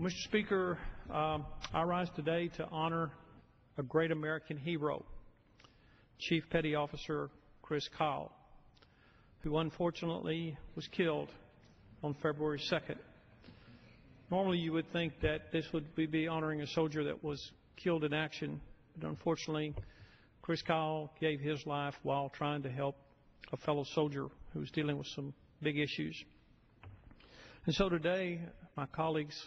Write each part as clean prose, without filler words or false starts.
Mr. Speaker, I rise today to honor a great American hero, Chief Petty Officer Chris Kyle, who unfortunately was killed on February 2nd. Normally you would think that this would be honoring a soldier that was killed in action, but unfortunately Chris Kyle gave his life while trying to help a fellow soldier who was dealing with some big issues. And so today, my colleagues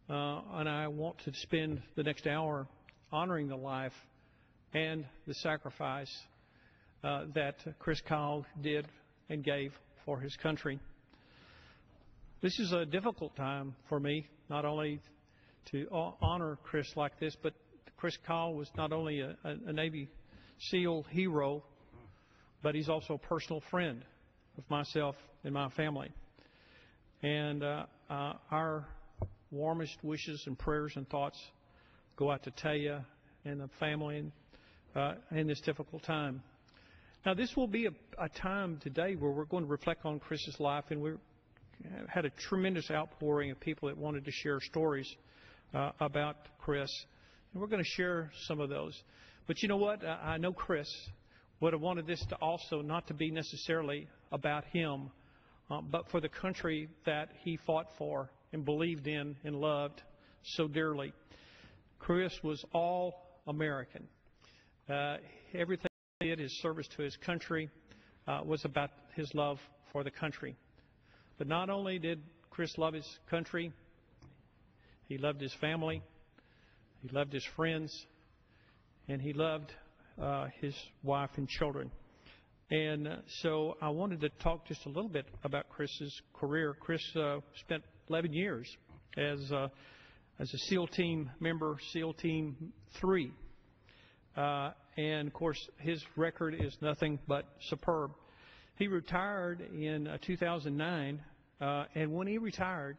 and I want to spend the next hour honoring the life and the sacrifice that Chris Kyle did and gave for his country. This is a difficult time for me, not only to honor Chris like this, but Chris Kyle was not only a Navy SEAL hero, but he's also a personal friend of myself and my family. And our warmest wishes and prayers and thoughts go out to Taya and the family in this difficult time. Now, this will be a time today where we're going to reflect on Chris's life, and we've had a tremendous outpouring of people that wanted to share stories about Chris. And we're going to share some of those. But you know what? I know Chris would have wanted this to also not to be necessarily about him, but for the country that he fought for and believed in and loved so dearly. Chris was all American. Everything he did, his service to his country, was about his love for the country. But not only did Chris love his country, he loved his family, he loved his friends, and he loved his wife and children. And so I wanted to talk just a little bit about Chris's career. Chris spent 11 years as a SEAL team member, SEAL Team 3. And, of course, his record is nothing but superb. He retired in 2009, and when he retired,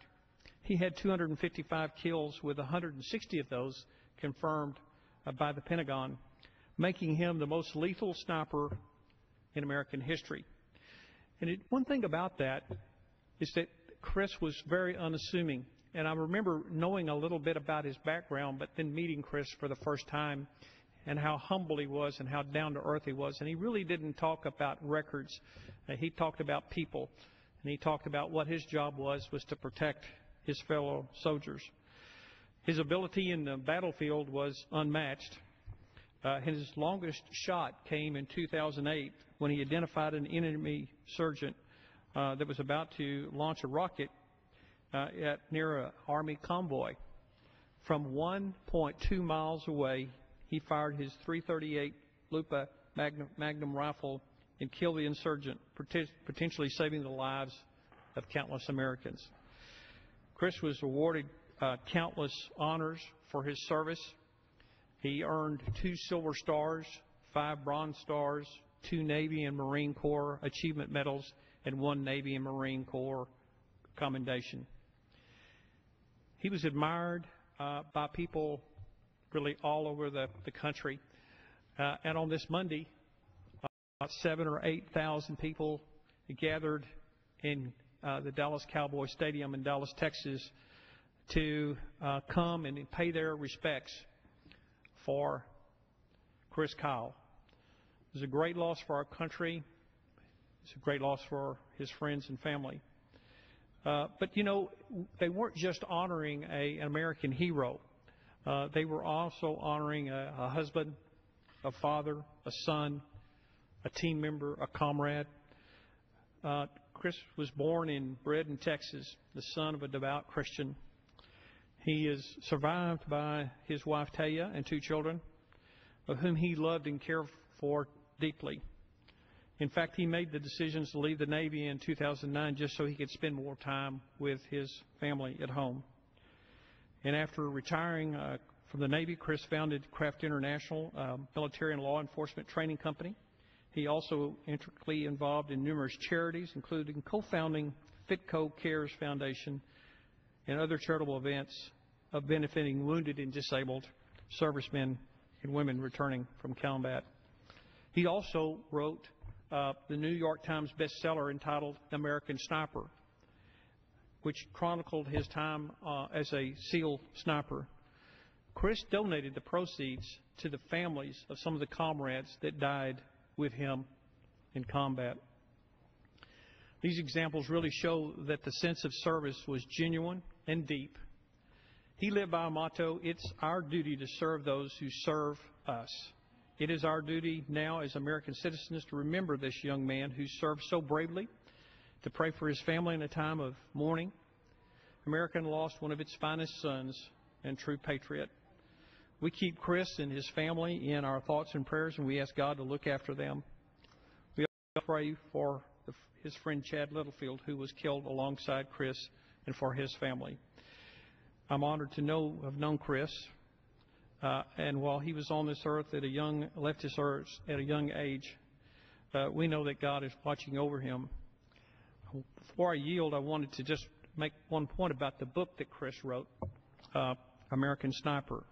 he had 255 kills, with 160 of those confirmed by the Pentagon, making him the most lethal sniper in American history. And one thing about that is that Chris was very unassuming. And I remember knowing a little bit about his background, but then meeting Chris for the first time and how humble he was and how down to earth he was. And he really didn't talk about records. He talked about people. And he talked about what his job was to protect his fellow soldiers. His ability in the battlefield was unmatched. His longest shot came in 2008 when he identified an enemy insurgent that was about to launch a rocket near an Army convoy. From 1.2 miles away, he fired his .338 Lupa Magnum rifle and killed the insurgent, potentially saving the lives of countless Americans. Chris was awarded countless honors for his service. He earned 2 Silver Stars, 5 Bronze Stars, 2 Navy and Marine Corps Achievement Medals, and 1 Navy and Marine Corps Commendation. He was admired by people really all over the country. And on this Monday, about 7,000 or 8,000 people gathered in the Dallas Cowboy Stadium in Dallas, Texas, to come and pay their respects for Chris Kyle. It was a great loss for our country. It's a great loss for his friends and family. But, you know, they weren't just honoring an American hero. They were also honoring a husband, a father, a son, a team member, a comrade. Chris was born and bred in Texas, the son of a devout Christian. He is survived by his wife Taya and 2 children, of whom he loved and cared for deeply. In fact, he made the decisions to leave the Navy in 2009 just so he could spend more time with his family at home. And after retiring from the Navy, Chris founded Craft International, military and law enforcement training company. He also intricately involved in numerous charities, including co-founding Fitco Cares Foundation and other charitable events of benefiting wounded and disabled servicemen and women returning from combat. He also wrote the New York Times bestseller entitled American Sniper. which chronicled his time as a SEAL sniper. Chris donated the proceeds to the families of some of the comrades that died with him in combat. These examples really show that the sense of service was genuine and deep. He lived by a motto, "It's our duty to serve those who serve us." It is our duty now as American citizens to remember this young man who served so bravely, to pray for his family in a time of mourning. America lost one of its finest sons and true patriot. We keep Chris and his family in our thoughts and prayers, and we ask God to look after them. We also pray for his friend Chad Littlefield, who was killed alongside Chris, and for his family. I'm honored to have known Chris, and while he was on this earth left this earth at a young age, we know that God is watching over him. Before I yield, I wanted to just make one point about the book that Chris wrote, American Sniper.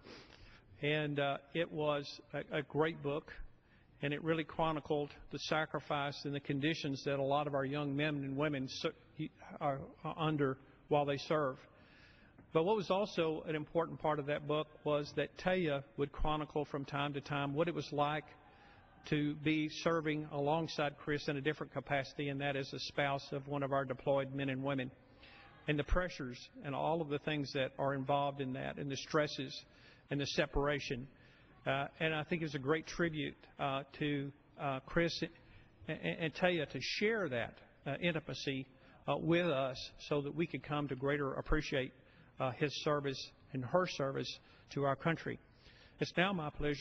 And it was a great book, and it really chronicled the sacrifice and the conditions that a lot of our young men and women are under while they serve. But what was also an important part of that book was that Taya would chronicle from time to time what it was like to be serving alongside Chris in a different capacity, and that as a spouse of one of our deployed men and women, and the pressures and all of the things that are involved in that, and the stresses and the separation. And I think it's a great tribute to Chris and Taya to share that intimacy with us so that we could come to greater appreciate his service and her service to our country. It's now my pleasure